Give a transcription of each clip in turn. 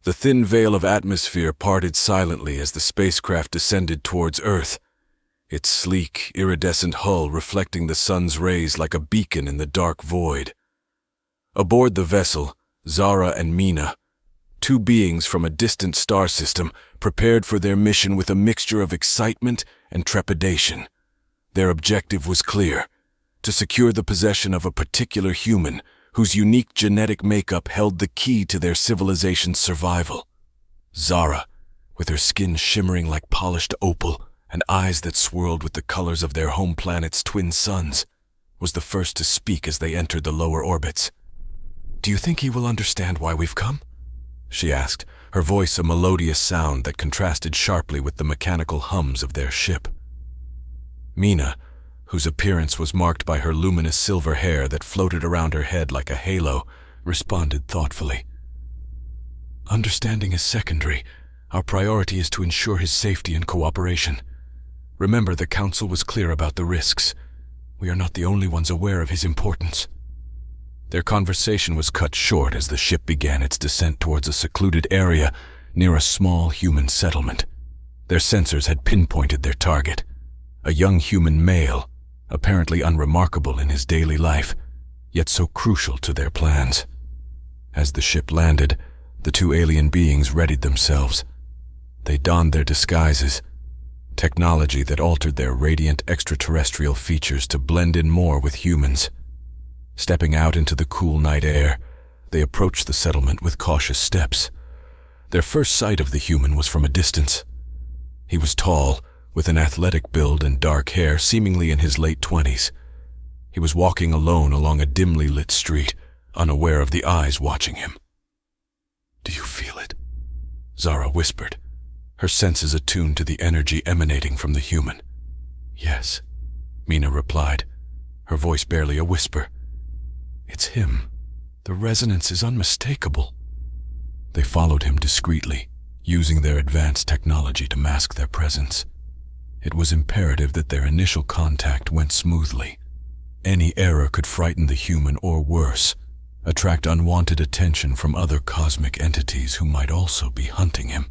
The thin veil of atmosphere parted silently as the spacecraft descended towards Earth, its sleek, iridescent hull reflecting the sun's rays like a beacon in the dark void. Aboard the vessel, Zara and Mina, two beings from a distant star system, prepared for their mission with a mixture of excitement and trepidation. Their objective was clear: to secure the possession of a particular human whose unique genetic makeup held the key to their civilization's survival. Zara, with her skin shimmering like polished opal and eyes that swirled with the colors of their home planet's twin suns, was the first to speak as they entered the lower orbits. "Do you think he will understand why we've come?" she asked, her voice a melodious sound that contrasted sharply with the mechanical hums of their ship. Mina, whose appearance was marked by her luminous silver hair that floated around her head like a halo, responded thoughtfully. "Understanding is secondary. Our priority is to ensure his safety and cooperation. Remember, the Council was clear about the risks. We are not the only ones aware of his importance." Their conversation was cut short as the ship began its descent towards a secluded area near a small human settlement. Their sensors had pinpointed their target, a young human male, apparently unremarkable in his daily life, yet so crucial to their plans. As the ship landed, the two alien beings readied themselves. They donned their disguises, technology that altered their radiant extraterrestrial features to blend in more with humans. Stepping out into the cool night air, they approached the settlement with cautious steps. Their first sight of the human was from a distance. He was tall, with an athletic build and dark hair, seemingly in his late 20s. He was walking alone along a dimly lit street, unaware of the eyes watching him. "Do you feel it?" Zara whispered, her senses attuned to the energy emanating from the human. "Yes," Mina replied, her voice barely a whisper. "It's him. The resonance is unmistakable." They followed him discreetly, using their advanced technology to mask their presence. It was imperative that their initial contact went smoothly. Any error could frighten the human or worse, attract unwanted attention from other cosmic entities who might also be hunting him.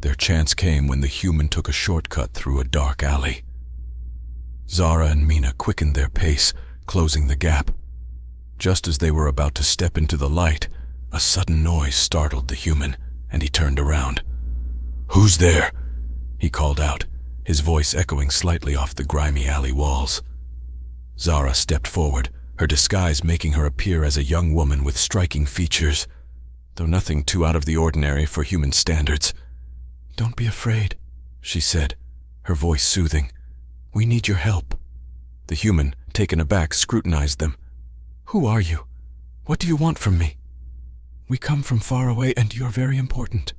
Their chance came when the human took a shortcut through a dark alley. Zara and Mina quickened their pace, closing the gap. Just as they were about to step into the light, a sudden noise startled the human, and he turned around. "Who's there?" he called out, his voice echoing slightly off the grimy alley walls. Zara stepped forward, her disguise making her appear as a young woman with striking features, though nothing too out of the ordinary for human standards. "Don't be afraid," she said, her voice soothing. "We need your help." The human, taken aback, scrutinized them. "Who are you? What do you want from me?" "We come from far away and you're very important,"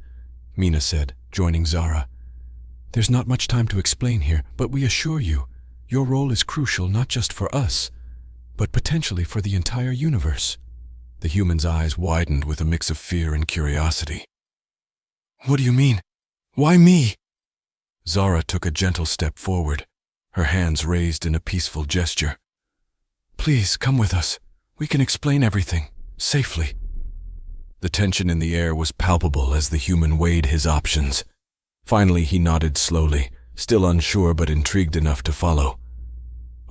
Mina said, joining Zara. "There's not much time to explain here, but we assure you, your role is crucial not just for us, but potentially for the entire universe." The human's eyes widened with a mix of fear and curiosity. "What do you mean? Why me?" Zara took a gentle step forward, her hands raised in a peaceful gesture. "Please, come with us. We can explain everything, safely." The tension in the air was palpable as the human weighed his options. Finally, he nodded slowly, still unsure but intrigued enough to follow.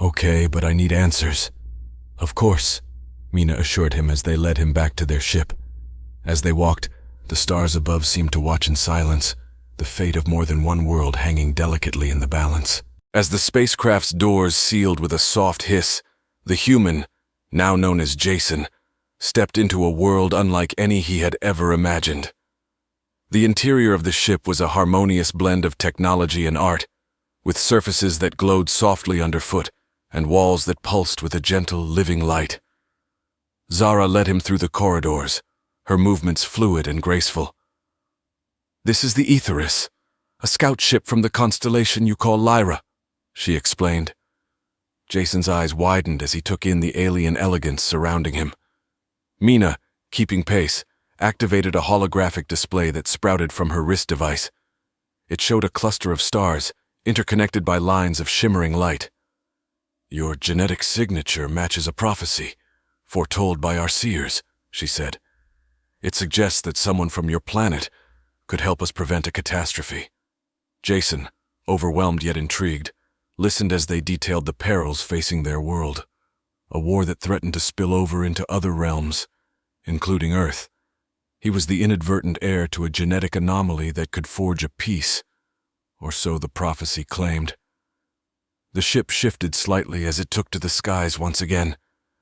"Okay, but I need answers." "Of course," Mina assured him as they led him back to their ship. As they walked, the stars above seemed to watch in silence, the fate of more than one world hanging delicately in the balance. As the spacecraft's doors sealed with a soft hiss, the human, now known as Jason, stepped into a world unlike any he had ever imagined. The interior of the ship was a harmonious blend of technology and art, with surfaces that glowed softly underfoot and walls that pulsed with a gentle, living light. Zara led him through the corridors, her movements fluid and graceful. "This is the Aetheris, a scout ship from the constellation you call Lyra," she explained. Jason's eyes widened as he took in the alien elegance surrounding him. Mina, keeping pace, activated a holographic display that sprouted from her wrist device. It showed a cluster of stars, interconnected by lines of shimmering light. "Your genetic signature matches a prophecy, foretold by our seers," she said. It suggests that someone from your planet could help us prevent a catastrophe. Jason, overwhelmed yet intrigued, listened as they detailed the perils facing their world. A war that threatened to spill over into other realms, including Earth. He was the inadvertent heir to a genetic anomaly that could forge a peace, or so the prophecy claimed. The ship shifted slightly as it took to the skies once again,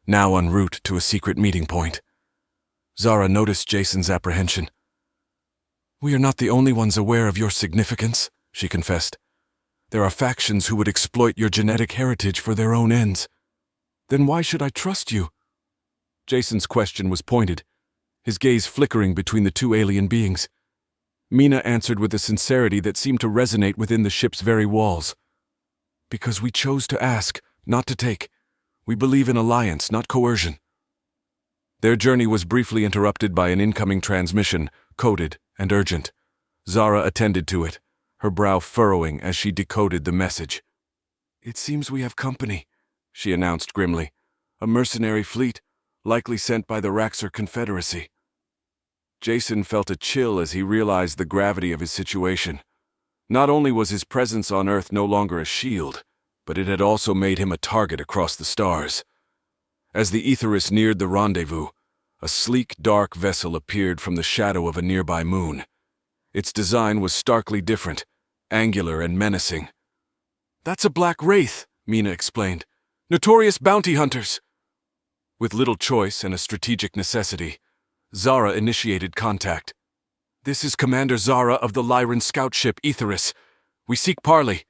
now en route to a secret meeting point. Zara noticed Jason's apprehension. "We are not the only ones aware of your significance," she confessed. "There are factions who would exploit your genetic heritage for their own ends. Then why should I trust you?" Jason's question was pointed, his gaze flickering between the two alien beings. Mina answered with a sincerity that seemed to resonate within the ship's very walls. "Because we chose to ask, not to take. We believe in alliance, not coercion." Their journey was briefly interrupted by an incoming transmission, coded and urgent. Zara attended to it, her brow furrowing as she decoded the message. "It seems we have company," she announced grimly. "A mercenary fleet, likely sent by the Raxor Confederacy." Jason felt a chill as he realized the gravity of his situation. Not only was his presence on Earth no longer a shield, but it had also made him a target across the stars. As the Aetherus neared the rendezvous, a sleek, dark vessel appeared from the shadow of a nearby moon. Its design was starkly different, angular and menacing. "That's a black wraith," Mina explained. "Notorious bounty hunters." With little choice and a strategic necessity, Zara initiated contact. "This is Commander Zara of the Lyran scout ship Aetherus. We seek parley."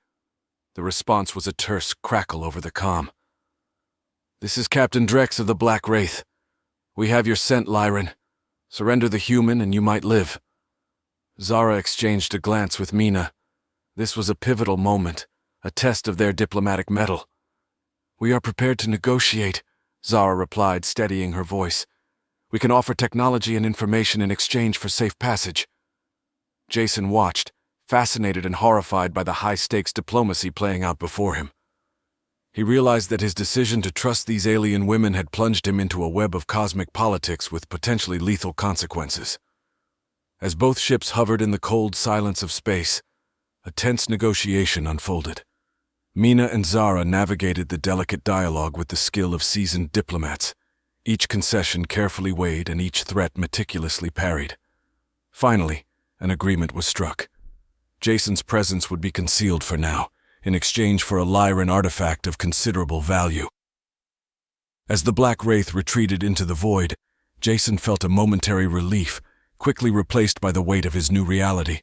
The response was a terse crackle over the comm. "This is Captain Drex of the Black Wraith. We have your scent, Lyran. Surrender the human and you might live." Zara exchanged a glance with Mina. This was a pivotal moment, a test of their diplomatic mettle. "We are prepared to negotiate," Zara replied, steadying her voice. "We can offer technology and information in exchange for safe passage." Jason watched, fascinated and horrified by the high-stakes diplomacy playing out before him. He realized that his decision to trust these alien women had plunged him into a web of cosmic politics with potentially lethal consequences. As both ships hovered in the cold silence of space, a tense negotiation unfolded. Mina and Zara navigated the delicate dialogue with the skill of seasoned diplomats, each concession carefully weighed and each threat meticulously parried. Finally, an agreement was struck. Jason's presence would be concealed for now, in exchange for a Lyran artifact of considerable value. As the Black Wraith retreated into the void, Jason felt a momentary relief, quickly replaced by the weight of his new reality.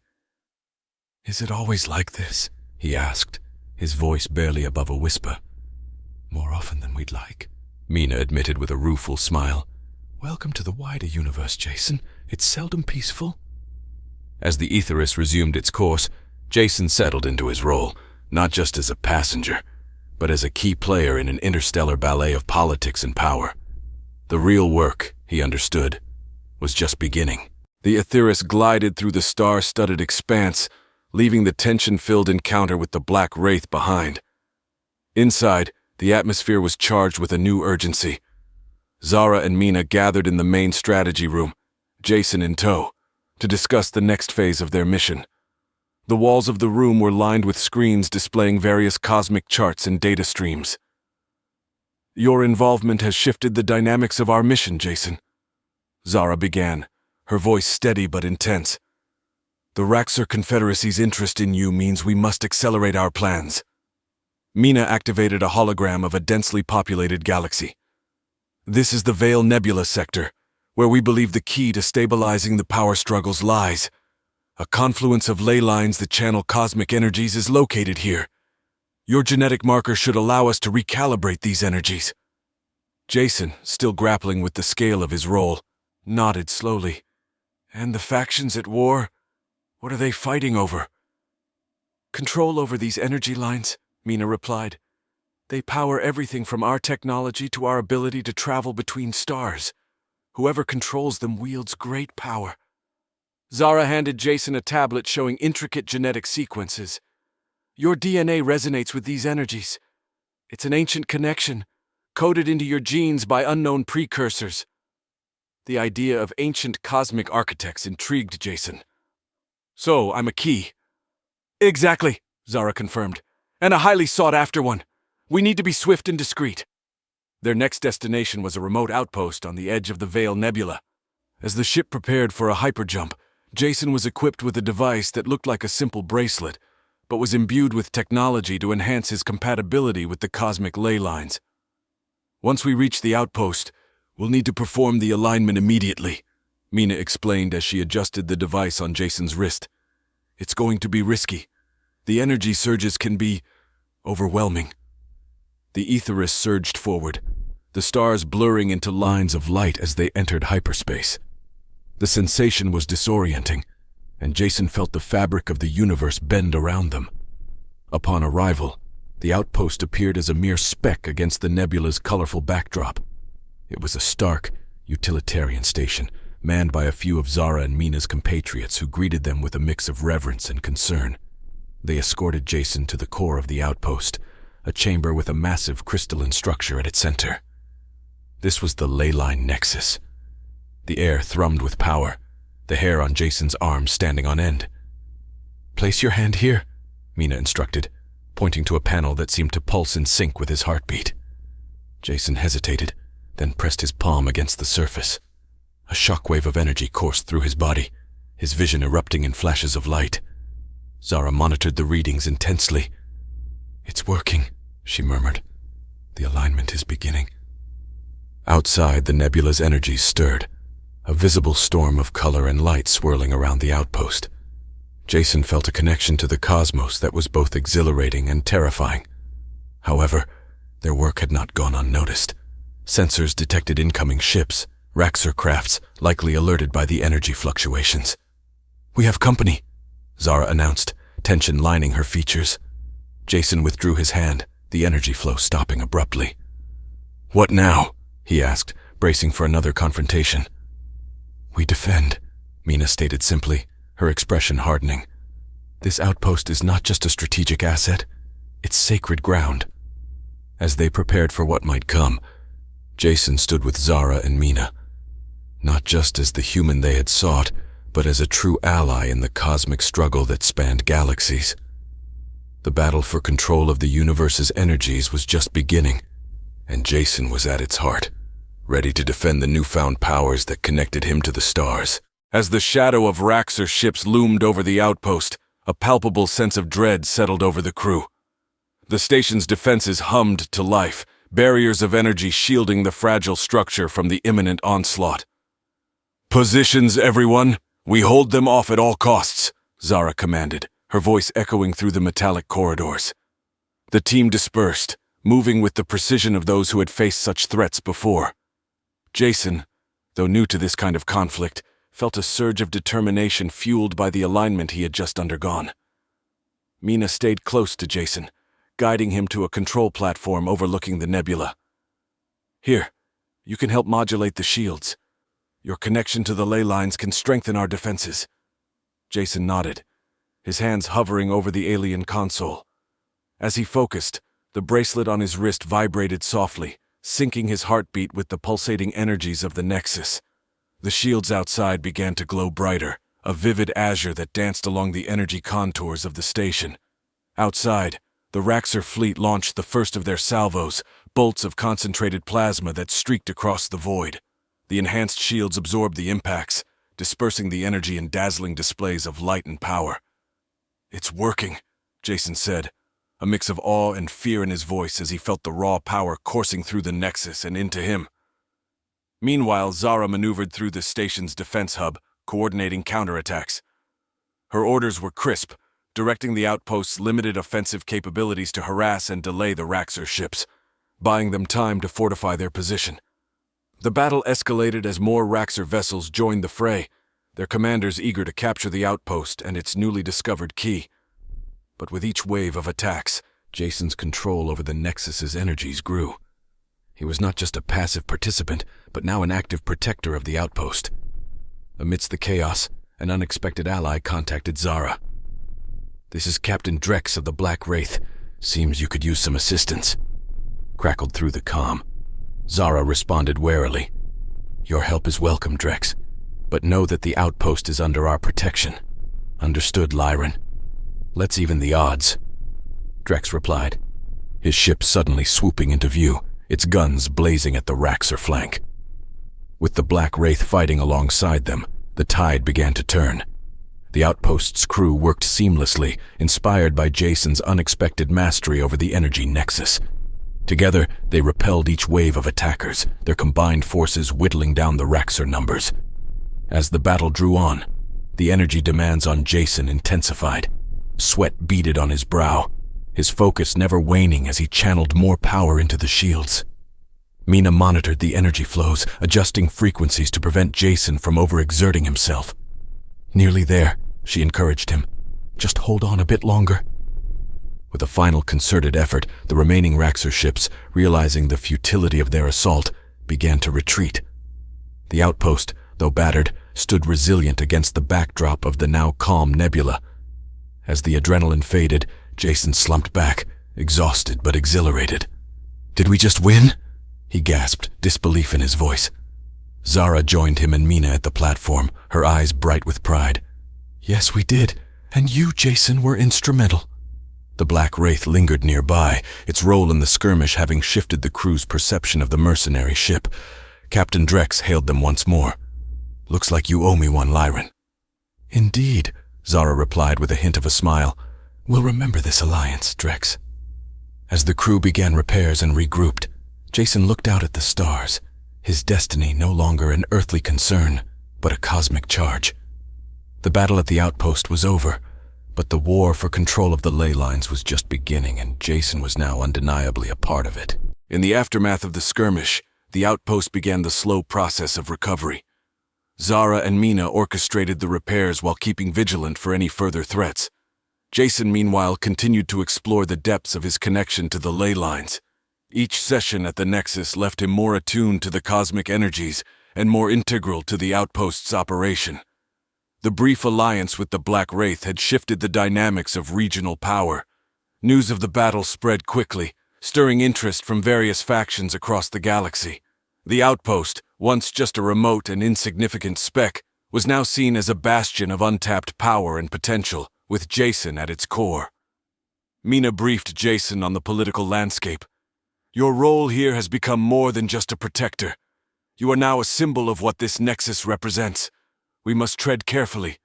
"Is it always like this?" he asked, his voice barely above a whisper. "More often than we'd like," Mina admitted with a rueful smile. "Welcome to the wider universe, Jason. It's seldom peaceful." As the Aetherus resumed its course, Jason settled into his role, not just as a passenger, but as a key player in an interstellar ballet of politics and power. The real work, he understood, was just beginning. The Aetherus glided through the star-studded expanse, leaving the tension-filled encounter with the Black Wraith behind. Inside, the atmosphere was charged with a new urgency. Zara and Mina gathered in the main strategy room, Jason in tow, to discuss the next phase of their mission. The walls of the room were lined with screens displaying various cosmic charts and data streams. "Your involvement has shifted the dynamics of our mission, Jason," Zara began, her voice steady but intense. "The Raxor Confederacy's interest in you means we must accelerate our plans." Mina activated a hologram of a densely populated galaxy. "This is the Veil Nebula sector, where we believe the key to stabilizing the power struggles lies. A confluence of ley lines that channel cosmic energies is located here. Your genetic marker should allow us to recalibrate these energies." Jason, still grappling with the scale of his role, nodded slowly. "And the factions at war? What are they fighting over?" "Control over these energy lines," Mina replied. "They power everything from our technology to our ability to travel between stars. Whoever controls them wields great power." Zara handed Jason a tablet showing intricate genetic sequences. "Your DNA resonates with these energies. It's an ancient connection, coded into your genes by unknown precursors." The idea of ancient cosmic architects intrigued Jason. "So, I'm a key." "Exactly," Zara confirmed. "And a highly sought-after one. We need to be swift and discreet." Their next destination was a remote outpost on the edge of the Veil Nebula. As the ship prepared for a hyperjump, Jason was equipped with a device that looked like a simple bracelet, but was imbued with technology to enhance his compatibility with the cosmic ley lines. "Once we reach the outpost, we'll need to perform the alignment immediately," Mina explained as she adjusted the device on Jason's wrist. "It's going to be risky. The energy surges can be overwhelming." The Aetherus surged forward, the stars blurring into lines of light as they entered hyperspace. The sensation was disorienting, and Jason felt the fabric of the universe bend around them. Upon arrival, the outpost appeared as a mere speck against the nebula's colorful backdrop. It was a stark, utilitarian station, manned by a few of Zara and Mina's compatriots who greeted them with a mix of reverence and concern. They escorted Jason to the core of the outpost, a chamber with a massive crystalline structure at its center. This was the ley line nexus. The air thrummed with power, the hair on Jason's arms standing on end. "Place your hand here," Mina instructed, pointing to a panel that seemed to pulse in sync with his heartbeat. Jason hesitated, then pressed his palm against the surface. A shockwave of energy coursed through his body, his vision erupting in flashes of light. Zara monitored the readings intensely. "It's working," she murmured. "The alignment is beginning." Outside, the nebula's energies stirred, a visible storm of color and light swirling around the outpost. Jason felt a connection to the cosmos that was both exhilarating and terrifying. However, their work had not gone unnoticed. Sensors detected incoming ships, Raxor crafts, likely alerted by the energy fluctuations. "We have company," Zara announced, tension lining her features. Jason withdrew his hand, the energy flow stopping abruptly. "What now?" he asked, bracing for another confrontation. "We defend," Mina stated simply, her expression hardening. "This outpost is not just a strategic asset, it's sacred ground." As they prepared for what might come, Jason stood with Zara and Mina, not just as the human they had sought, but as a true ally in the cosmic struggle that spanned galaxies. The battle for control of the universe's energies was just beginning, and Jason was at its heart, ready to defend the newfound powers that connected him to the stars. As the shadow of Raxor ships loomed over the outpost, a palpable sense of dread settled over the crew. The station's defenses hummed to life, barriers of energy shielding the fragile structure from the imminent onslaught. "Positions, everyone! We hold them off at all costs," Zara commanded, her voice echoing through the metallic corridors. The team dispersed, moving with the precision of those who had faced such threats before. Jason, though new to this kind of conflict, felt a surge of determination fueled by the alignment he had just undergone. Mina stayed close to Jason, guiding him to a control platform overlooking the nebula. "Here, you can help modulate the shields. Your connection to the ley lines can strengthen our defenses." Jason nodded, his hands hovering over the alien console. As he focused, the bracelet on his wrist vibrated softly, syncing his heartbeat with the pulsating energies of the nexus. The shields outside began to glow brighter, a vivid azure that danced along the energy contours of the station. Outside, the Raxor fleet launched the first of their salvos, bolts of concentrated plasma that streaked across the void. The enhanced shields absorbed the impacts, dispersing the energy in dazzling displays of light and power. "It's working," Jason said, a mix of awe and fear in his voice as he felt the raw power coursing through the nexus and into him. Meanwhile, Zara maneuvered through the station's defense hub, coordinating counterattacks. Her orders were crisp, directing the outpost's limited offensive capabilities to harass and delay the Raxor ships, buying them time to fortify their position. The battle escalated as more Raxor vessels joined the fray, their commanders eager to capture the outpost and its newly discovered key. But with each wave of attacks, Jason's control over the Nexus's energies grew. He was not just a passive participant, but now an active protector of the outpost. Amidst the chaos, an unexpected ally contacted Zara. "This is Captain Drex of the Black Wraith. Seems you could use some assistance," crackled through the comm. Zara responded warily. Your help is welcome, Drex. But know that the outpost is under our protection. Understood, Lyran? Let's even the odds. Drex replied, his ship suddenly swooping into view, its guns blazing at the Raxor flank. With the Black Wraith fighting alongside them, the tide began to turn. The outpost's crew worked seamlessly, inspired by Jason's unexpected mastery over the energy nexus. Together, they repelled each wave of attackers, their combined forces whittling down the Raxor numbers. As the battle drew on, the energy demands on Jason intensified. Sweat beaded on his brow, his focus never waning as he channeled more power into the shields. Mina monitored the energy flows, adjusting frequencies to prevent Jason from overexerting himself. Nearly there, she encouraged him. Just hold on a bit longer. With a final concerted effort, the remaining Raxor ships, realizing the futility of their assault, began to retreat. The outpost, though battered, stood resilient against the backdrop of the now calm nebula. As the adrenaline faded, Jason slumped back, exhausted but exhilarated. "Did we just win?" he gasped, disbelief in his voice. Zara joined him and Mina at the platform, her eyes bright with pride. "Yes, we did, and you, Jason, were instrumental." The Black Wraith lingered nearby, its role in the skirmish having shifted the crew's perception of the mercenary ship. Captain Drex hailed them once more. "Looks like you owe me one, Lyran." "Indeed," Zara replied with a hint of a smile. "We'll remember this alliance, Drex." As the crew began repairs and regrouped, Jason looked out at the stars, his destiny no longer an earthly concern, but a cosmic charge. The battle at the outpost was over, but the war for control of the ley lines was just beginning, and Jason was now undeniably a part of it. In the aftermath of the skirmish, the outpost began the slow process of recovery. Zara and Mina orchestrated the repairs while keeping vigilant for any further threats. Jason, meanwhile, continued to explore the depths of his connection to the ley lines. Each session at the Nexus left him more attuned to the cosmic energies and more integral to the outpost's operation. The brief alliance with the Black Wraith had shifted the dynamics of regional power. News of the battle spread quickly, stirring interest from various factions across the galaxy. The outpost, once just a remote and insignificant speck, was now seen as a bastion of untapped power and potential, with Jason at its core. Mina briefed Jason on the political landscape. "Your role here has become more than just a protector. You are now a symbol of what this nexus represents. We must tread carefully.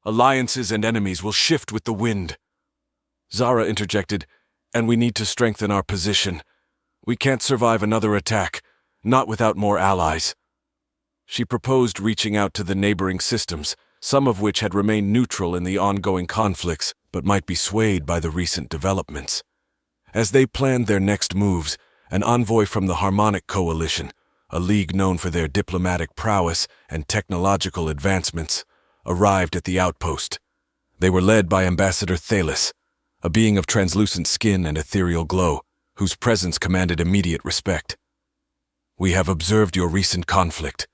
Alliances and enemies will shift with the wind." Zara interjected, "And we need to strengthen our position. We can't survive another attack, not without more allies." She proposed reaching out to the neighboring systems, some of which had remained neutral in the ongoing conflicts, but might be swayed by the recent developments. As they planned their next moves, an envoy from the Harmonic Coalition, a league known for their diplomatic prowess and technological advancements, arrived at the outpost. They were led by Ambassador Thalis, a being of translucent skin and ethereal glow, whose presence commanded immediate respect. "We have observed your recent conflict,"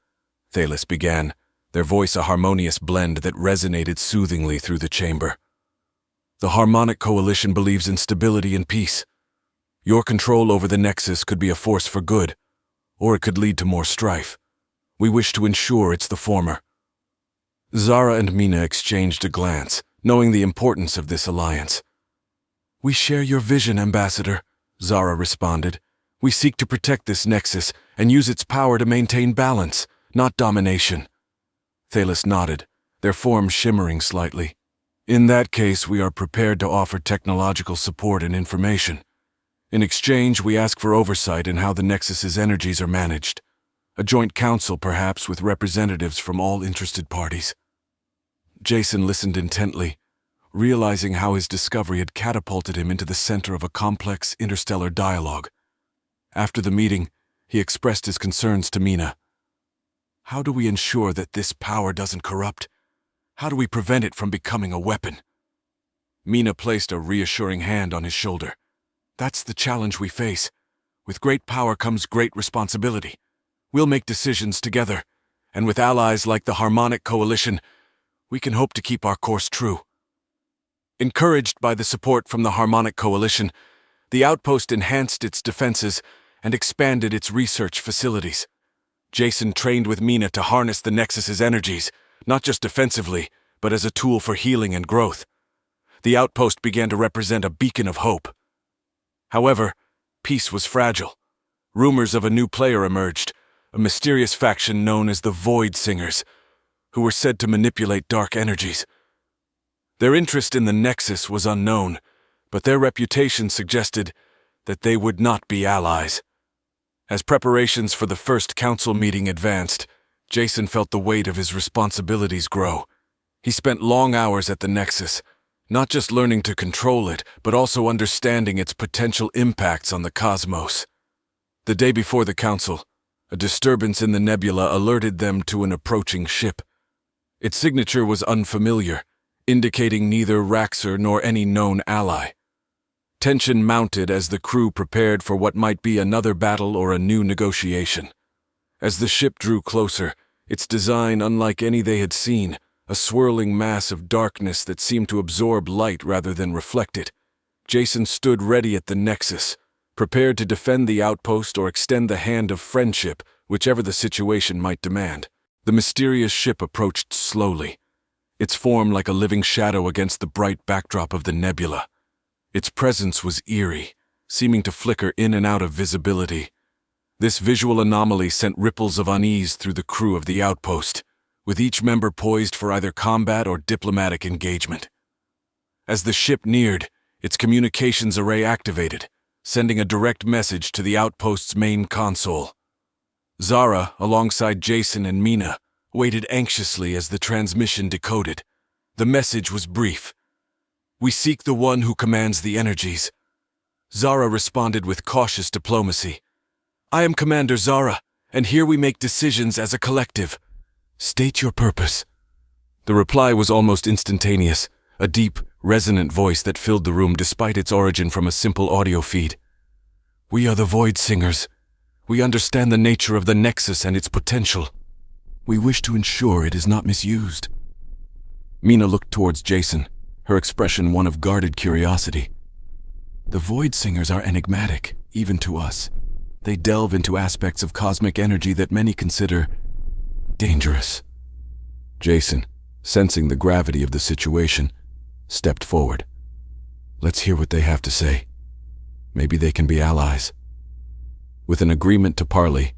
Thalis began, their voice a harmonious blend that resonated soothingly through the chamber. "The Harmonic Coalition believes in stability and peace. Your control over the Nexus could be a force for good, or it could lead to more strife. We wish to ensure it's the former." Zara and Mina exchanged a glance, knowing the importance of this alliance. "We share your vision, Ambassador," Zara responded. "We seek to protect this Nexus and use its power to maintain balance, not domination." Thalis nodded, their form shimmering slightly. "In that case, we are prepared to offer technological support and information. In exchange, we ask for oversight in how the Nexus's energies are managed. A joint council, perhaps, with representatives from all interested parties." Jason listened intently, realizing how his discovery had catapulted him into the center of a complex interstellar dialogue. After the meeting, he expressed his concerns to Mina. "How do we ensure that this power doesn't corrupt? How do we prevent it from becoming a weapon?" Mina placed a reassuring hand on his shoulder. "That's the challenge we face. With great power comes great responsibility. We'll make decisions together, and with allies like the Harmonic Coalition, we can hope to keep our course true." Encouraged by the support from the Harmonic Coalition, the outpost enhanced its defenses and expanded its research facilities. Jason trained with Mina to harness the Nexus's energies, not just defensively, but as a tool for healing and growth. The outpost began to represent a beacon of hope. However, peace was fragile. Rumors of a new player emerged, a mysterious faction known as the Void Singers, who were said to manipulate dark energies. Their interest in the Nexus was unknown, but their reputation suggested that they would not be allies. As preparations for the first council meeting advanced, Jason felt the weight of his responsibilities grow. He spent long hours at the Nexus, not just learning to control it, but also understanding its potential impacts on the cosmos. The day before the council, a disturbance in the nebula alerted them to an approaching ship. Its signature was unfamiliar, indicating neither Raxor nor any known ally. Tension mounted as the crew prepared for what might be another battle or a new negotiation. As the ship drew closer, its design unlike any they had seen, a swirling mass of darkness that seemed to absorb light rather than reflect it, Jason stood ready at the Nexus, prepared to defend the outpost or extend the hand of friendship, whichever the situation might demand. The mysterious ship approached slowly, its form like a living shadow against the bright backdrop of the nebula. Its presence was eerie, seeming to flicker in and out of visibility. This visual anomaly sent ripples of unease through the crew of the outpost, with each member poised for either combat or diplomatic engagement. As the ship neared, its communications array activated, sending a direct message to the outpost's main console. Zara, alongside Jason and Mina, waited anxiously as the transmission decoded. The message was brief. "We seek the one who commands the energies." Zara responded with cautious diplomacy. "I am Commander Zara, and here we make decisions as a collective." "State your purpose." The reply was almost instantaneous, a deep, resonant voice that filled the room despite its origin from a simple audio feed. "We are the Void Singers. We understand the nature of the Nexus and its potential. We wish to ensure it is not misused." Mina looked towards Jason, her expression one of guarded curiosity. "The Void Singers are enigmatic, even to us. They delve into aspects of cosmic energy that many consider dangerous." Jason, sensing the gravity of the situation, stepped forward. "Let's hear what they have to say. Maybe they can be allies." With an agreement to parley,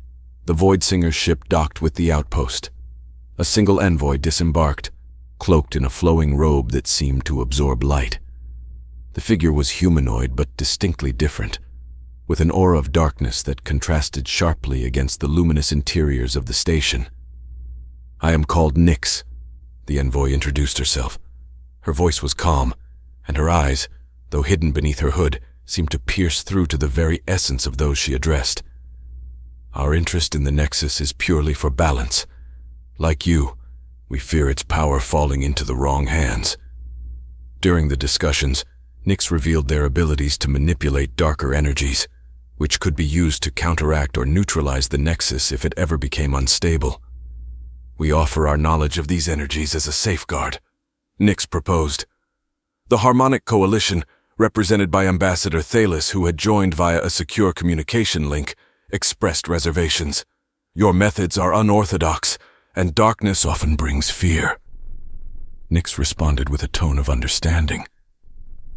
the Void Singer's ship docked with the outpost. A single envoy disembarked, cloaked in a flowing robe that seemed to absorb light. The figure was humanoid but distinctly different, with an aura of darkness that contrasted sharply against the luminous interiors of the station. "I am called Nyx," the envoy introduced herself. Her voice was calm, and her eyes, though hidden beneath her hood, seemed to pierce through to the very essence of those she addressed. "Our interest in the Nexus is purely for balance. Like you, we fear its power falling into the wrong hands." During the discussions, Nyx revealed their abilities to manipulate darker energies, which could be used to counteract or neutralize the Nexus if it ever became unstable. "We offer our knowledge of these energies as a safeguard," Nyx proposed. The Harmonic Coalition, represented by Ambassador Thalis, who had joined via a secure communication link, expressed reservations. "Your methods are unorthodox, and darkness often brings fear." Nyx responded with a tone of understanding.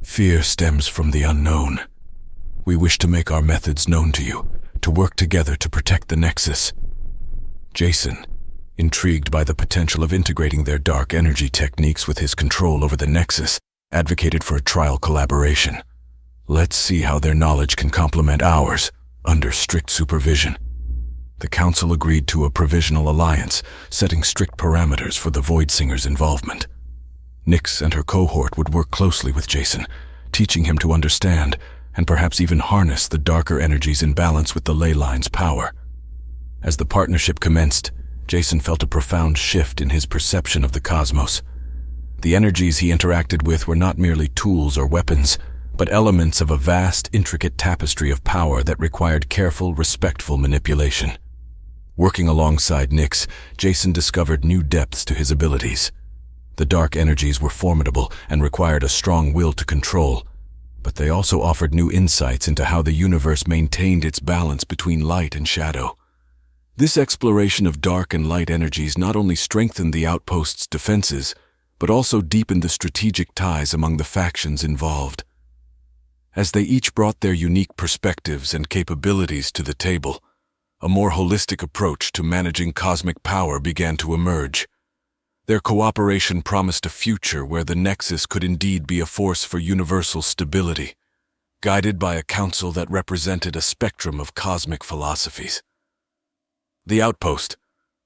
"Fear stems from the unknown. We wish to make our methods known to you, to work together to protect the Nexus." Jason, intrigued by the potential of integrating their dark energy techniques with his control over the Nexus, advocated for a trial collaboration. "Let's see how their knowledge can complement ours, under strict supervision." The council agreed to a provisional alliance, setting strict parameters for the Void Singer's involvement. Nyx and her cohort would work closely with Jason, teaching him to understand, and perhaps even harness the darker energies in balance with the ley line's power. As the partnership commenced, Jason felt a profound shift in his perception of the cosmos. The energies he interacted with were not merely tools or weapons, but elements of a vast, intricate tapestry of power that required careful, respectful manipulation. Working alongside Nyx, Jason discovered new depths to his abilities. The dark energies were formidable and required a strong will to control, but they also offered new insights into how the universe maintained its balance between light and shadow. This exploration of dark and light energies not only strengthened the outpost's defenses, but also deepened the strategic ties among the factions involved. As they each brought their unique perspectives and capabilities to the table, a more holistic approach to managing cosmic power began to emerge. Their cooperation promised a future where the Nexus could indeed be a force for universal stability, guided by a council that represented a spectrum of cosmic philosophies. The outpost,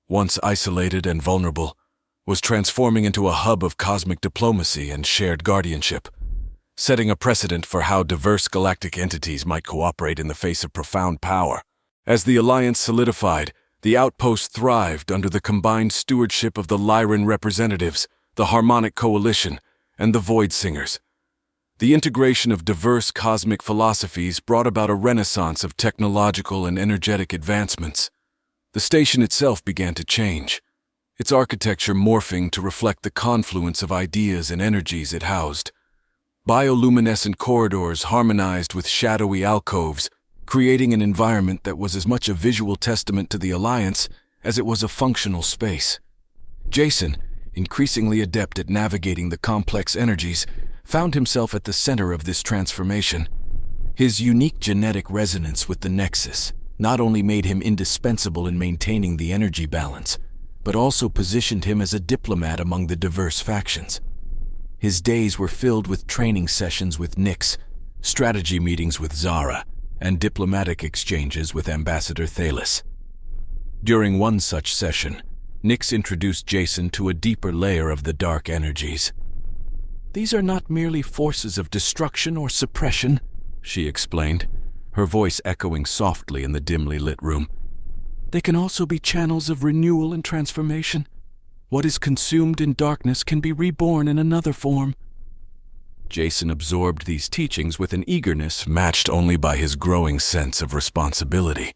once isolated and vulnerable, was transforming into a hub of cosmic diplomacy and shared guardianship, setting a precedent for how diverse galactic entities might cooperate in the face of profound power. As the alliance solidified, the outpost thrived under the combined stewardship of the Lyran representatives, the Harmonic Coalition, and the Void Singers. The integration of diverse cosmic philosophies brought about a renaissance of technological and energetic advancements. The station itself began to change, its architecture morphing to reflect the confluence of ideas and energies it housed. Bioluminescent corridors harmonized with shadowy alcoves, creating an environment that was as much a visual testament to the Alliance as it was a functional space. Jason, increasingly adept at navigating the complex energies, found himself at the center of this transformation. His unique genetic resonance with the Nexus not only made him indispensable in maintaining the energy balance, but also positioned him as a diplomat among the diverse factions. His days were filled with training sessions with Nyx, strategy meetings with Zara, and diplomatic exchanges with Ambassador Thalis. During one such session, Nyx introduced Jason to a deeper layer of the dark energies. "These are not merely forces of destruction or suppression," she explained, her voice echoing softly in the dimly lit room. "They can also be channels of renewal and transformation. What is consumed in darkness can be reborn in another form." Jason absorbed these teachings with an eagerness matched only by his growing sense of responsibility.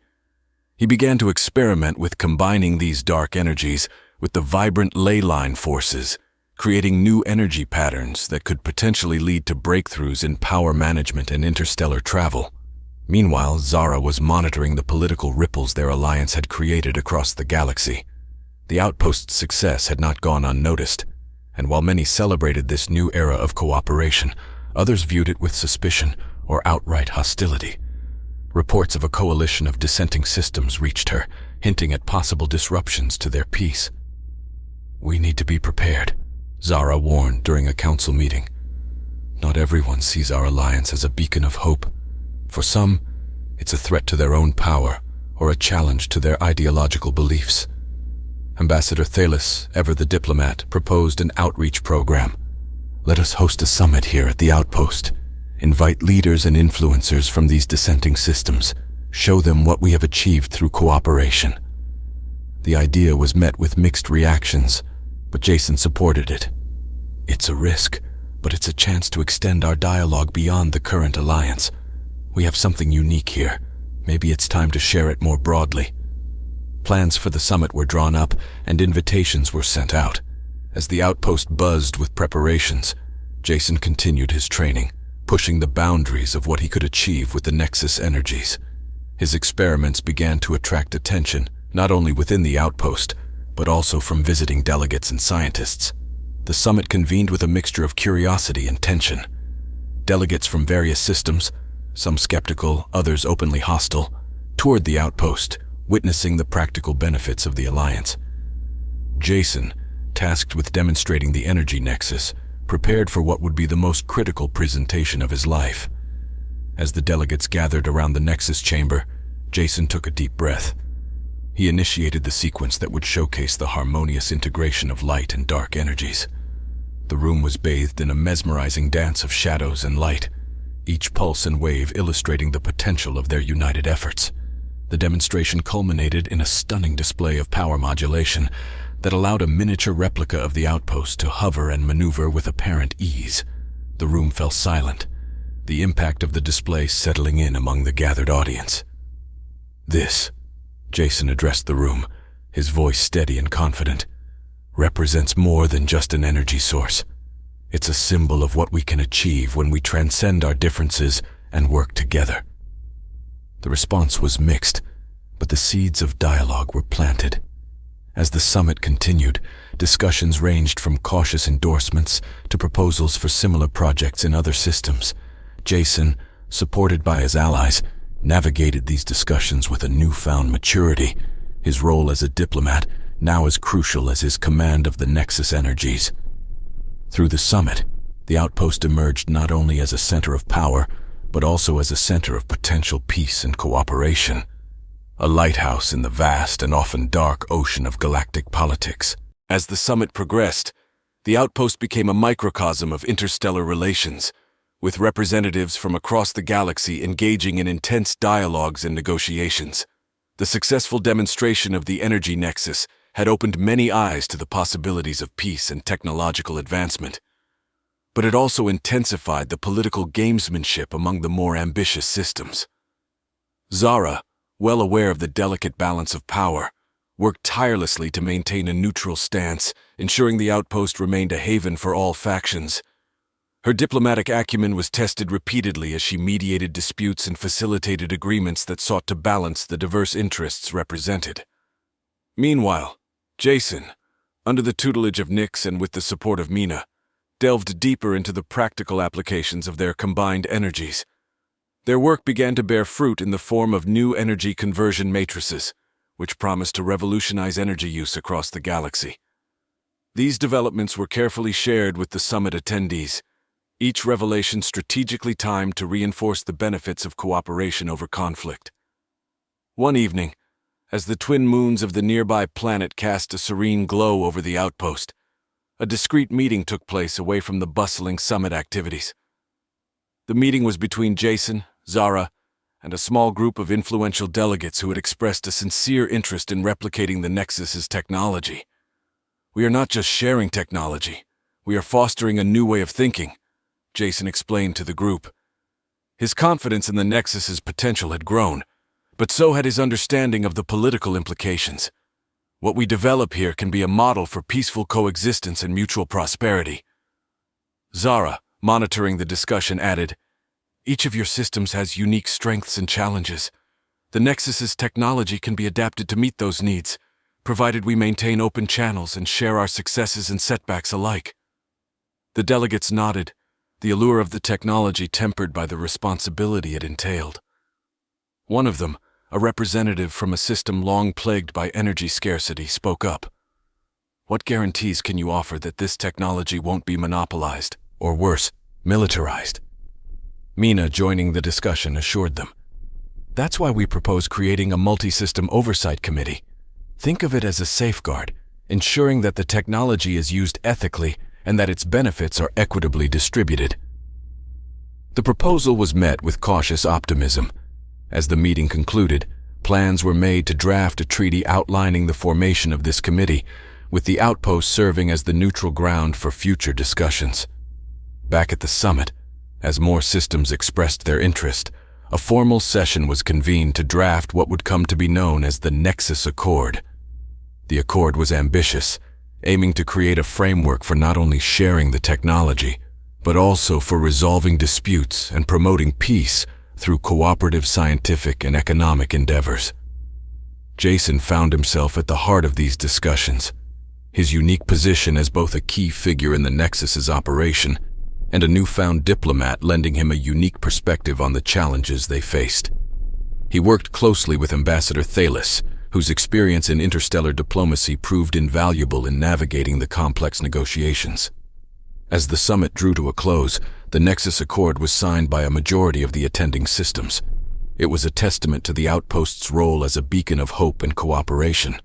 He began to experiment with combining these dark energies with the vibrant ley line forces, creating new energy patterns that could potentially lead to breakthroughs in power management and interstellar travel. Meanwhile, Zara was monitoring the political ripples their alliance had created across the galaxy. The outpost's success had not gone unnoticed, and while many celebrated this new era of cooperation, others viewed it with suspicion or outright hostility. Reports of a coalition of dissenting systems reached her, hinting at possible disruptions to their peace. "We need to be prepared," Zara warned during a council meeting. "Not everyone sees our alliance as a beacon of hope. For some, it's a threat to their own power or a challenge to their ideological beliefs." Ambassador Thalis, ever the diplomat, proposed an outreach program. "Let us host a summit here at the outpost. Invite leaders and influencers from these dissenting systems. Show them what we have achieved through cooperation." The idea was met with mixed reactions, but Jason supported it. "It's a risk, but it's a chance to extend our dialogue beyond the current alliance. We have something unique here. Maybe it's time to share it more broadly." Plans for the summit were drawn up and invitations were sent out. As the outpost buzzed with preparations, Jason continued his training, pushing the boundaries of what he could achieve with the Nexus energies. His experiments began to attract attention, not only within the outpost, but also from visiting delegates and scientists. The summit convened with a mixture of curiosity and tension. Delegates from various systems, some skeptical, others openly hostile, toured the outpost, witnessing the practical benefits of the alliance. Jason, tasked with demonstrating the energy nexus, prepared for what would be the most critical presentation of his life. As the delegates gathered around the nexus chamber, Jason took a deep breath. He initiated the sequence that would showcase the harmonious integration of light and dark energies. The room was bathed in a mesmerizing dance of shadows and light, each pulse and wave illustrating the potential of their united efforts. The demonstration culminated in a stunning display of power modulation that allowed a miniature replica of the outpost to hover and maneuver with apparent ease. The room fell silent, the impact of the display settling in among the gathered audience. "This," Jason addressed the room, his voice steady and confident, "represents more than just an energy source. It's a symbol of what we can achieve when we transcend our differences and work together." The response was mixed. but the seeds of dialogue were planted. As the summit continued, discussions ranged from cautious endorsements to proposals for similar projects in other systems. Jason, supported by his allies, navigated these discussions with a newfound maturity, his role as a diplomat now as crucial as his command of the nexus energies. Through the summit, the outpost emerged not only as a center of power, but also as a center of potential peace and cooperation, a lighthouse in the vast and often dark ocean of galactic politics. As the summit progressed, the outpost became a microcosm of interstellar relations, with representatives from across the galaxy engaging in intense dialogues and negotiations. The successful demonstration of the energy nexus had opened many eyes to the possibilities of peace and technological advancement. But it also intensified the political gamesmanship among the more ambitious systems. Zara, well aware of the delicate balance of power, worked tirelessly to maintain a neutral stance, ensuring the outpost remained a haven for all factions. Her diplomatic acumen was tested repeatedly as she mediated disputes and facilitated agreements that sought to balance the diverse interests represented. Meanwhile, Jason, under the tutelage of Nyx and with the support of Mina, delved deeper into the practical applications of their combined energies. Their work began to bear fruit in the form of new energy conversion matrices, which promised to revolutionize energy use across the galaxy. These developments were carefully shared with the summit attendees, each revelation strategically timed to reinforce the benefits of cooperation over conflict. One evening, as the twin moons of the nearby planet cast a serene glow over the outpost, a discreet meeting took place away from the bustling summit activities. The meeting was between Jason, Zara, and a small group of influential delegates who had expressed a sincere interest in replicating the Nexus's technology. "We are not just sharing technology, we are fostering a new way of thinking," Jason explained to the group. His confidence in the Nexus's potential had grown, but so had his understanding of the political implications. "What we develop here can be a model for peaceful coexistence and mutual prosperity." Zara, monitoring the discussion, added, "Each of your systems has unique strengths and challenges. The Nexus's technology can be adapted to meet those needs, provided we maintain open channels and share our successes and setbacks alike." The delegates nodded, the allure of the technology tempered by the responsibility it entailed. One of them, a representative from a system long plagued by energy scarcity, spoke up. "What guarantees can you offer that this technology won't be monopolized, or worse, militarized?" Mina, joining the discussion, assured them. "That's why we propose creating a multi-system oversight committee. Think of it as a safeguard, ensuring that the technology is used ethically and that its benefits are equitably distributed." The proposal was met with cautious optimism. As the meeting concluded, plans were made to draft a treaty outlining the formation of this committee, with the outpost serving as the neutral ground for future discussions. Back at the summit, as more systems expressed their interest, a formal session was convened to draft what would come to be known as the Nexus Accord. The accord was ambitious, aiming to create a framework for not only sharing the technology, but also for resolving disputes and promoting peace through cooperative scientific and economic endeavors. Jason found himself at the heart of these discussions, his unique position as both a key figure in the Nexus's operation and a newfound diplomat lending him a unique perspective on the challenges they faced. He worked closely with Ambassador Thales, whose experience in interstellar diplomacy proved invaluable in navigating the complex negotiations. As the summit drew to a close, the Nexus Accord was signed by a majority of the attending systems. It was a testament to the outpost's role as a beacon of hope and cooperation.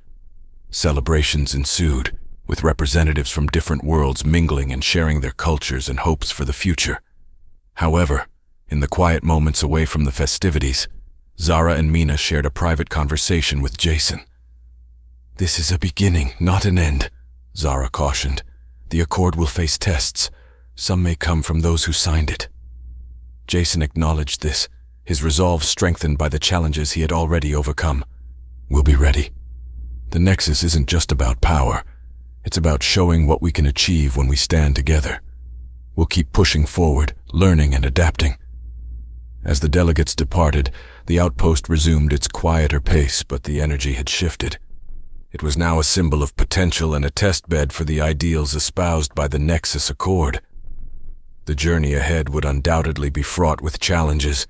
Celebrations ensued, with representatives from different worlds mingling and sharing their cultures and hopes for the future. However, in the quiet moments away from the festivities, Zara and Mina shared a private conversation with Jason. "This is a beginning, not an end," Zara cautioned. "The accord will face tests. Some may come from those who signed it." Jason acknowledged this, his resolve strengthened by the challenges he had already overcome. "We'll be ready. The Nexus isn't just about power. It's about showing what we can achieve when we stand together. We'll keep pushing forward, learning and adapting." As the delegates departed, the outpost resumed its quieter pace, but the energy had shifted. It was now a symbol of potential and a testbed for the ideals espoused by the Nexus Accord. The journey ahead would undoubtedly be fraught with challenges,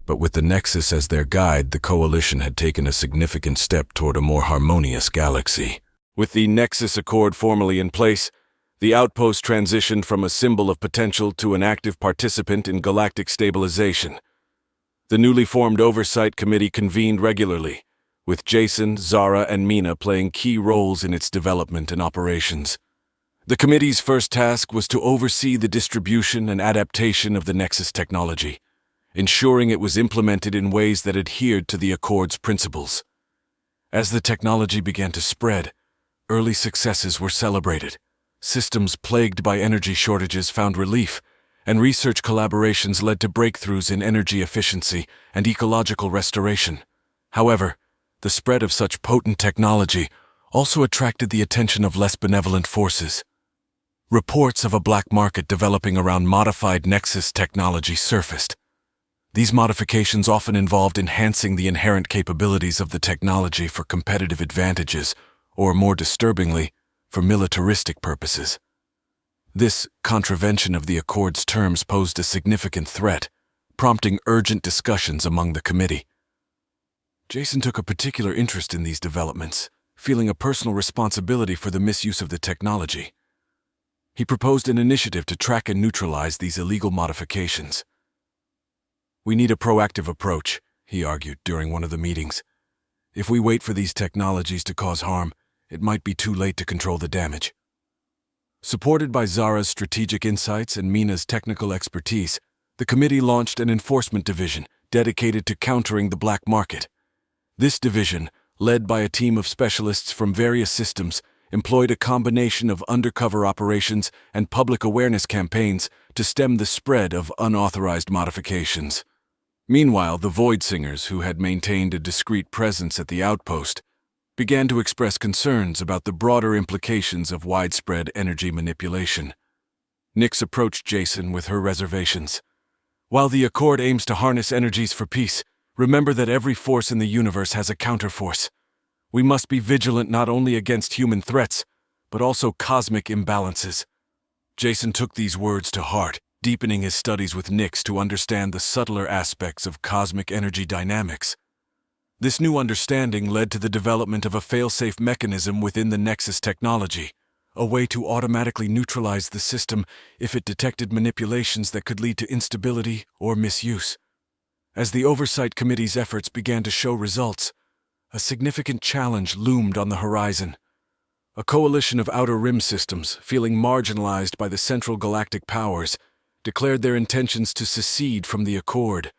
but with the Nexus as their guide, the Coalition had taken a significant step toward a more harmonious galaxy. With the Nexus Accord formally in place, the outpost transitioned from a symbol of potential to an active participant in galactic stabilization. The newly formed Oversight Committee convened regularly, with Jason, Zara, and Mina playing key roles in its development and operations. The committee's first task was to oversee the distribution and adaptation of the Nexus technology, ensuring it was implemented in ways that adhered to the Accord's principles. As the technology began to spread, early successes were celebrated. Systems plagued by energy shortages found relief, and research collaborations led to breakthroughs in energy efficiency and ecological restoration. However, the spread of such potent technology also attracted the attention of less benevolent forces. Reports of a black market developing around modified Nexus technology surfaced. These modifications often involved enhancing the inherent capabilities of the technology for competitive advantages, or more disturbingly, for militaristic purposes. This contravention of the Accord's terms posed a significant threat, prompting urgent discussions among the committee. Jason took a particular interest in these developments, feeling a personal responsibility for the misuse of the technology. He proposed an initiative to track and neutralize these illegal modifications. "We need a proactive approach," he argued during one of the meetings. "If we wait for these technologies to cause harm, it might be too late to control the damage." Supported by Zara's strategic insights and Mina's technical expertise, the committee launched an enforcement division dedicated to countering the black market. This division, led by a team of specialists from various systems, employed a combination of undercover operations and public awareness campaigns to stem the spread of unauthorized modifications. Meanwhile, the Void Singers, who had maintained a discreet presence at the outpost, began to express concerns about the broader implications of widespread energy manipulation. Nyx approached Jason with her reservations. "While the Accord aims to harness energies for peace, remember that every force in the universe has a counterforce. We must be vigilant not only against human threats, but also cosmic imbalances." Jason took these words to heart, deepening his studies with Nyx to understand the subtler aspects of cosmic energy dynamics. This new understanding led to the development of a fail-safe mechanism within the Nexus technology, a way to automatically neutralize the system if it detected manipulations that could lead to instability or misuse. As the Oversight Committee's efforts began to show results, a significant challenge loomed on the horizon. A coalition of outer rim systems, feeling marginalized by the central galactic powers, declared their intentions to secede from the Accord.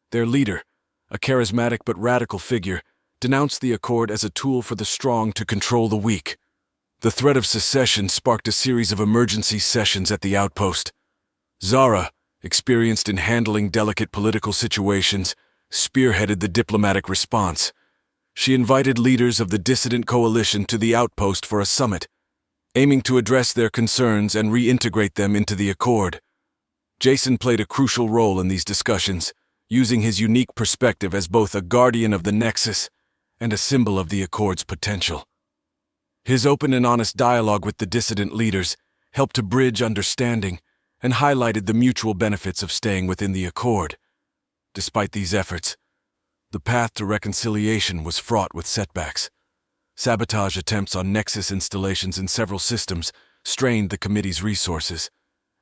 Their leader, a charismatic but radical figure, denounced the Accord as a tool for the strong to control the weak. The threat of secession sparked a series of emergency sessions at the outpost. Zara, experienced in handling delicate political situations, spearheaded the diplomatic response. She invited leaders of the dissident coalition to the outpost for a summit, aiming to address their concerns and reintegrate them into the Accord. Jason played a crucial role in these discussions, using his unique perspective as both a guardian of the Nexus and a symbol of the Accord's potential. His open and honest dialogue with the dissident leaders helped to bridge understanding and highlighted the mutual benefits of staying within the Accord. Despite these efforts, the path to reconciliation was fraught with setbacks. Sabotage attempts on Nexus installations in several systems strained the committee's resources,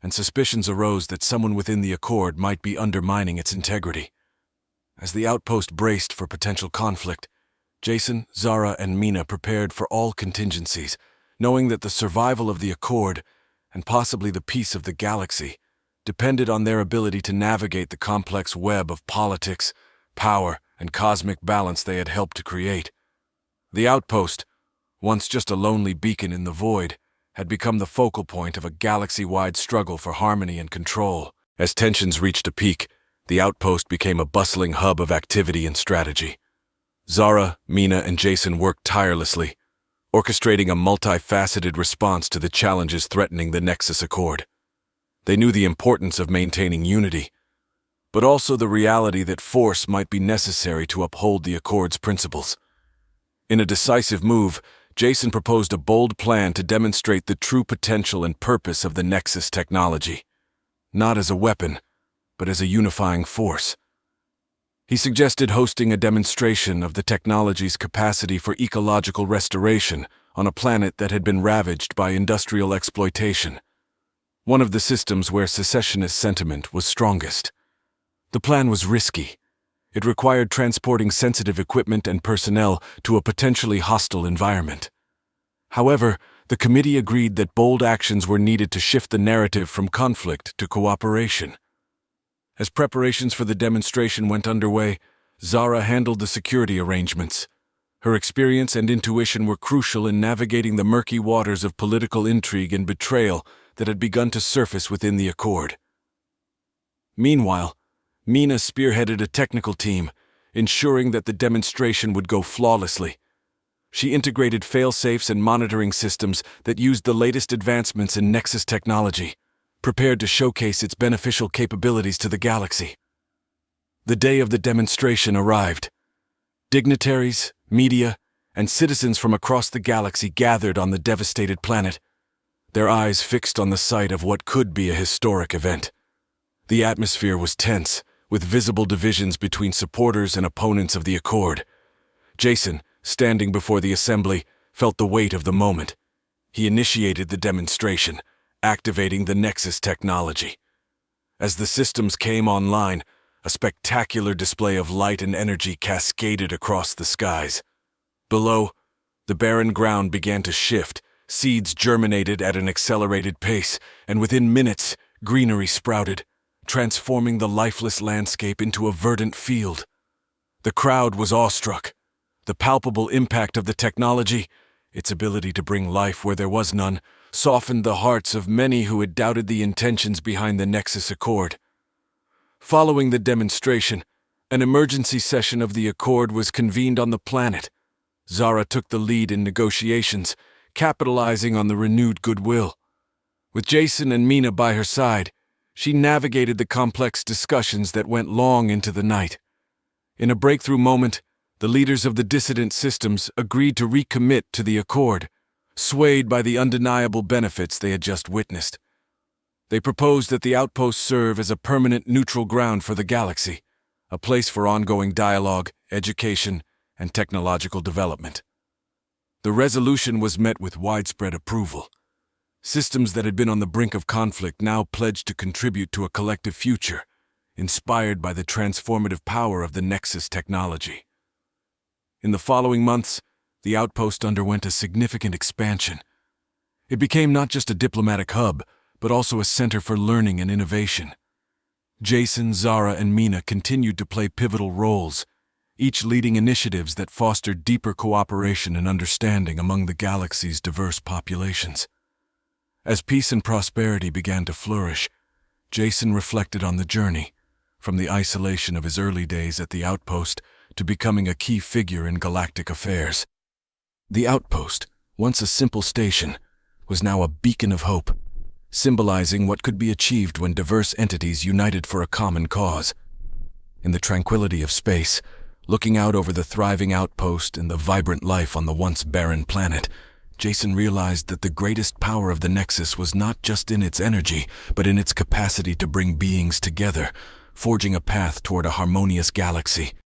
and suspicions arose that someone within the Accord might be undermining its integrity. As the outpost braced for potential conflict, Jason, Zara, and Mina prepared for all contingencies, knowing that the survival of the Accord, and possibly the peace of the galaxy, depended on their ability to navigate the complex web of politics, power, and cosmic balance they had helped to create. The outpost, once just a lonely beacon in the void, had become the focal point of a galaxy-wide struggle for harmony and control. As tensions reached a peak, the outpost became a bustling hub of activity and strategy. Zara, Mina, and Jason worked tirelessly, orchestrating a multifaceted response to the challenges threatening the Nexus Accord. They knew the importance of maintaining unity, but also the reality that force might be necessary to uphold the Accord's principles. In a decisive move, Jason proposed a bold plan to demonstrate the true potential and purpose of the Nexus technology, not as a weapon, but as a unifying force. He suggested hosting a demonstration of the technology's capacity for ecological restoration on a planet that had been ravaged by industrial exploitation, one of the systems where secessionist sentiment was strongest. The plan was risky. It required transporting sensitive equipment and personnel to a potentially hostile environment. However, the committee agreed that bold actions were needed to shift the narrative from conflict to cooperation. As preparations for the demonstration went underway, Zara handled the security arrangements. Her experience and intuition were crucial in navigating the murky waters of political intrigue and betrayal that had begun to surface within the Accord. Meanwhile, Mina spearheaded a technical team, ensuring that the demonstration would go flawlessly. She integrated fail-safes and monitoring systems that used the latest advancements in Nexus technology, prepared to showcase its beneficial capabilities to the galaxy. The day of the demonstration arrived. Dignitaries, media, and citizens from across the galaxy gathered on the devastated planet, their eyes fixed on the site of what could be a historic event. The atmosphere was tense, with visible divisions between supporters and opponents of the Accord. Jason, standing before the assembly, felt the weight of the moment. He initiated the demonstration, activating the Nexus technology. As the systems came online, a spectacular display of light and energy cascaded across the skies. Below, the barren ground began to shift, seeds germinated at an accelerated pace, and within minutes, greenery sprouted, transforming the lifeless landscape into a verdant field. The crowd was awestruck. The palpable impact of the technology, its ability to bring life where there was none, softened the hearts of many who had doubted the intentions behind the Nexus Accord. Following the demonstration, an emergency session of the Accord was convened on the planet. Zara took the lead in negotiations, capitalizing on the renewed goodwill. With Jason and Mina by her side, she navigated the complex discussions that went long into the night. In a breakthrough moment, the leaders of the dissident systems agreed to recommit to the Accord, swayed by the undeniable benefits they had just witnessed. They proposed that the outpost serve as a permanent neutral ground for the galaxy, a place for ongoing dialogue, education, and technological development. The resolution was met with widespread approval. Systems that had been on the brink of conflict now pledged to contribute to a collective future, inspired by the transformative power of the Nexus technology. In the following months, the outpost underwent a significant expansion. It became not just a diplomatic hub, but also a center for learning and innovation. Jason, Zara, and Mina continued to play pivotal roles, each leading initiatives that fostered deeper cooperation and understanding among the galaxy's diverse populations. As peace and prosperity began to flourish, Jason reflected on the journey, from the isolation of his early days at the outpost to becoming a key figure in galactic affairs. The outpost, once a simple station, was now a beacon of hope, symbolizing what could be achieved when diverse entities united for a common cause. In the tranquility of space, looking out over the thriving outpost and the vibrant life on the once barren planet, Jason realized that the greatest power of the Nexus was not just in its energy, but in its capacity to bring beings together, forging a path toward a harmonious galaxy.